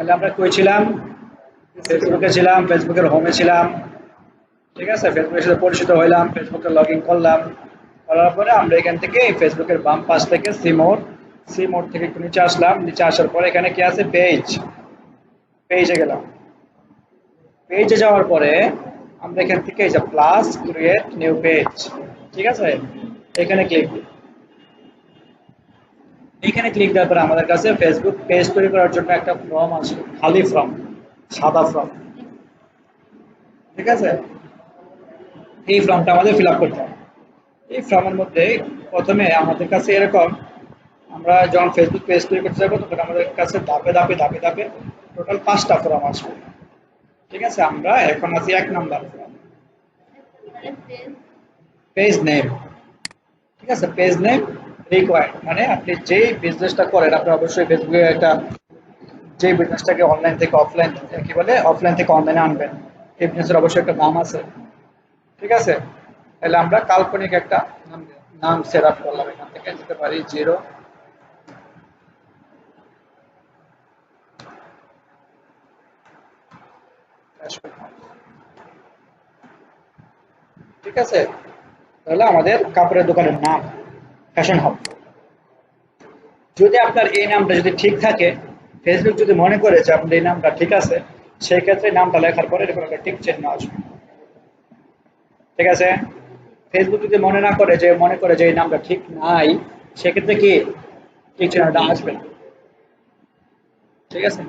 তাহলে আমরা কই ছিলাম? ফেসবুকে ছিলাম, ফেসবুকের হোমে ছিলাম। ঠিক আছে, ফেসবুকের সাথে পরিচিত হইলাম, ফেসবুকে লগ ইন করলাম। করার পরে আমরা এখান থেকে ফেসবুকের বাম পাশ থেকে সি মোড থেকে একটু নিচে আসলাম। নিচে আসার পরে এখানে কি আছে? পেজে গেলাম। পেজে যাওয়ার পরে আমরা এখান থেকে এই যে প্লাস ক্রিয়েট নিউ পেজ, ঠিক আছে, এখানে ক্লিক দিই। এখানে ক্লিক দেওয়ার পরে আমাদের কাছে ফেসবুক পেজ তৈরি করার জন্য একটা ফর্ম আছে, খালি ফর্ম, সাদা ফর্ম। ঠিক আছে, এই ফর্মটা আমাদের ফিল আপ করতে হবে। এই ফর্মের মধ্যে প্রথমে আমাদের কাছে এরকম, আমরা যখন ফেসবুক পেজ তৈরি করতে যাবো তখন আমাদের কাছে ধাপে ধাপে ধাপে ধাপে টোটাল 5টা ফর্ম আসবে। ঠিক আছে, আমরা এখন আছি 1 নাম্বার ফর্ম, পেজ নেম। ঠিক আছে, পেজ নেম রিকোয়ার্ড, মানে আপনি যেই বিজনেসটা করেন আপনি অবশ্যই ফেসবুকে একটা, যে বিজনেসটাকে অনলাইন থেকে অফলাইন, কি বলে, অফলাইন থেকে অনলাইনে আনবেন, এই বিজনেসের অবশ্যই একটা নাম আছে। ঠিক আছে, তাহলে আমরা কাল্পনিক একটা নাম সেট আপ করলাম। এখান থেকে দিতে পারি জিরো, ঠিক আছে, তাহলে আমাদের কাপড়ের দোকানের নাম ফ্যাশন হাব। যদি আপনার এই নামটা যদি ঠিক থাকে, ফেসবুক যদি মনে করে যে আপনার এই নামটা ঠিক আছে, সেই ক্ষেত্রে নামটা লেখার পরে এরকম একটা টিক চিহ্ন আসবে। ঠিক আছে, ফেসবুক যদি মনে করে যে এই নামটা ঠিক নাই, সেক্ষেত্রে কি টিক চিহ্নটা আসবে না। ঠিক আছে,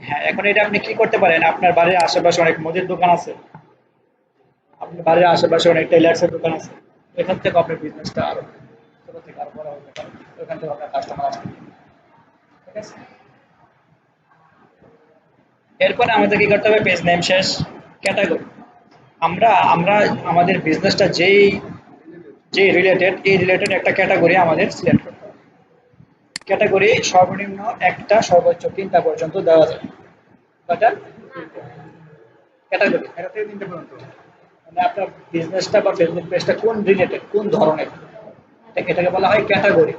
হ্যাঁ, এখন এটা আপনি কি করতে পারেন, আপনার বাড়ির আশেপাশে অনেক মুদির দোকান আছে, আপনার বাড়ির আশেপাশে অনেক টেলার্সের দোকান আছে, এখান থেকে আপনার বিজনেসটা আরো ছোট থেকে আরো বড় হতে পারে, ওখান থেকে আপনার কাস্টমার আসবে। ঠিক আছে, এরপরে আমাদের কি করতে হবে? পেজ নেম শেষ, ক্যাটাগরি। আমরা আমরা আমাদের বিজনেসটা যে রিলেটেড, এই রিলেটেড একটা ক্যাটাগরি আমাদের সিলেক্ট করতে হবে। ক্যাটাগরি সর্বনিম্ন একটা, সর্বোচ্চ 3টা পর্যন্ত দেওয়া যায়। কয়টা ক্যাটাগরি? একটা থেকে 3টে পর্যন্ত, মানে আপনার বিজনেসটা বা ফেসবুক পেজটা কোন রিলেটেড, কোন ধরনের, এটাকে বলা হয় ক্যাটাগরি।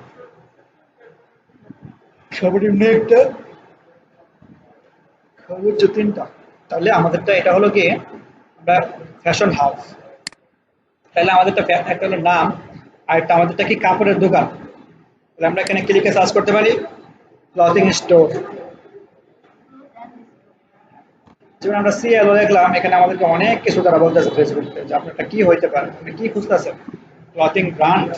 সর্বনিম্ন একটা, সর্বোচ্চ 3টা। তাহলে আমাদেরটা এটা হলো কি, আমরা ফ্যাশন হাউস, তাহলে আমাদেরটা একটা হলো নাম, আর একটা আমাদেরটা কি, কাপড়ের দোকান। তাহলে আমরা এখানে ক্লিকে সার্চ করতে পারি ক্লথিং স্টোর। যেমন আমরা সিএলও দেখলাম, এখানে আমাদেরকে অনেক কিছু তারা বলতেছে ফেসবুকে যে আপনারটা কি হইতে পারে, আপনি কি খুঁজতেছেন, clothing brand,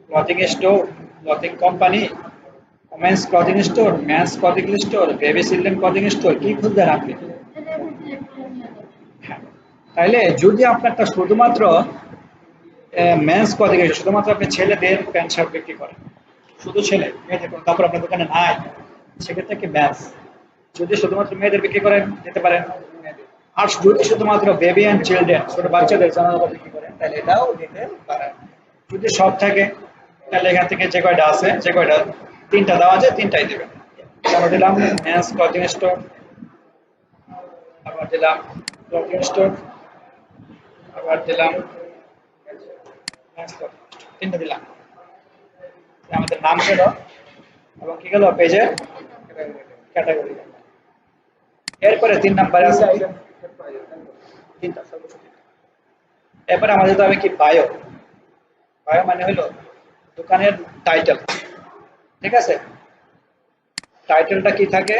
clothing store, clothing company, women's clothing store, men's clothing store, baby children clothing store, কি খুঁজছেন আপনি? হ্যাঁ, তাইলে যদি আপনারটা শুধুমাত্র মেন্স ক্লথিং স্টোর, শুধুমাত্র আপনি ছেলেদের প্যান্ট শার্ট বিক্রি করেন, শুধু ছেলে, মেয়েদের কোনো কাপড় আপনার দোকানে নাই, সেক্ষেত্রে কি মেন্স। যদি শুধুমাত্র মেয়েদের বিক্রি করেন, দিতে পারেন। আর যদি শুধুমাত্র বেবি অ্যান্ড চিলড্রেন, ছোট বাচ্চাদের জামা কাপড় বিক্রি করেন, তাহলে এটাও দিতে পারেন। যদি সব থাকে, তাহলে এখান থেকে যে কয়টা আছে, যে কয়টা 3টা দেওয়া যায় 3টাই দেবেন। আমরা দিলাম মেন্স ক্লথিং স্টোর, আবার দিলাম ক্লথিং স্টোর, আবার দিলাম মেন্স ক্লথিং স্টোর, 3টা দিলাম। আমাদের নাম গেল এবং কি গেল, পেজের ক্যাটাগরি। এরপরে 3 নাম্বারে আছে 3টা, সর্বোচ্চ 3টা। এরপরে আমাদের যেতে হবে কি, বায়ো। বায়ো মানে হলো দোকানের টাইটেল। ঠিক আছে, টাইটেলটা কি থাকে,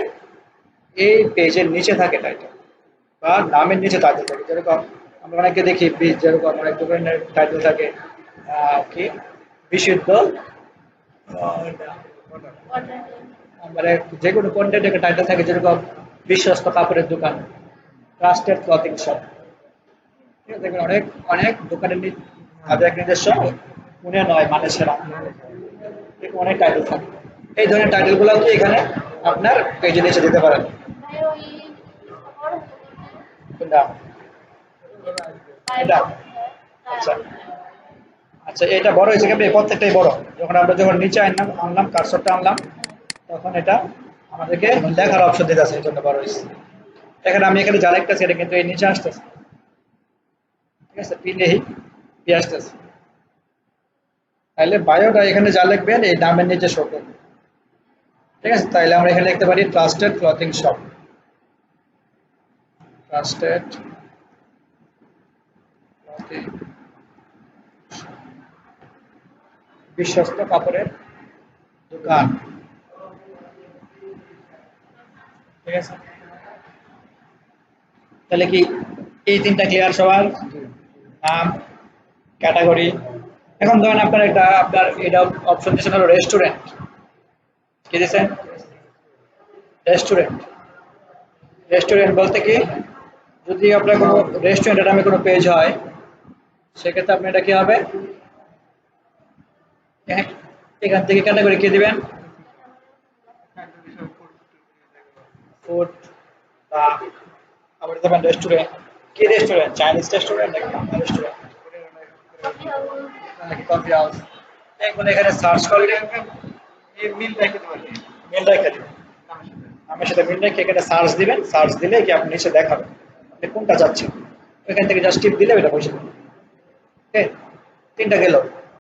এই পেজের নিচে থাকে টাইটেল, বা নামের নিচে টাইটেল থাকে। যেরকম আমরা অনেকে দেখি যেরকম অনেক দোকানের টাইটেল থাকে কি, বিশুদ্ধ, মানে যে কোনো কন্টেন্ট একটা টাইটেল থাকে, যেরকম বিশ্বস্ত কাপড়ের দোকান, ট্রাস্টেড ক্লথিং শপ। ঠিক আছে, দেখবেন অনেক অনেক দোকানের তাদের এক নিজস্ব মনে নয় মানে সেরা, এরকম অনেক টাইটেল থাকে। এই ধরনের টাইটেল গুলো কি এখানে আপনার পেজে নিচে দিতে পারেন। কোনটা? এটা, আচ্ছা আচ্ছা, এটা বড় হয়েছে কেমন, প্রত্যেকটাই বড়। যখন নিচে আনলাম কার্সরটা আনলাম, তখন এটা আমাদেরকে দেখার অপশন দিতে আছে, এই জন্য বড় হয়েছে। এখানে আমি এখানে যা লিখতেছি এটা কিন্তু এই নিচে আসতেছে। ঠিক আছে, পি নেই, পি আসতেছে। তাহলে বায়োটা এখানে যা লিখবেন এই নামের নিচে শো করবে। ঠিক আছে, তাহলে আমরা এখানে লিখতে পারি trusted clothing shop. Trusted clothing, বিশ্বস্ত কাপড়ের দোকান। ঠিক আছে, তাহলে কি এই তিনটা ক্লিয়ার সবার? নাম, ক্যাটাগরি। এখন ধরেন আপনার এটা অপশন দিয়েছেন হলো রেস্টুরেন্ট। কি দিয়েছেন? রেস্টুরেন্ট। রেস্টুরেন্ট বলতে কি, যদি আপনার কোনো রেস্টুরেন্টের নামে কোনো পেজ হয়, সেক্ষেত্রে আপনি এটা কি হবে, এখান থেকে ক্যাটাগরি কি দিবেন? ফুড, বা আবার দেবেন রেস্টুরেন্ট। কি রেস্টুরেন্ট? চাইনিজ রেস্টুরেন্ট নাকি বাংলা রেস্টুরেন্ট নাকি কফি হাউস? এগুলো এখানে সার্চ করলে মিল রেখে দিবেন। আমার সাথে মিল রেখে এখানে সার্চ দিবেন, সার্চ দিলে কি আপনি নিচে দেখাবেন আপনি কোনটা চাচ্ছেন। এখান থেকে জাস্ট টিপ দিলে এটা বসে যাবে। ওকে, তিনটা গেল।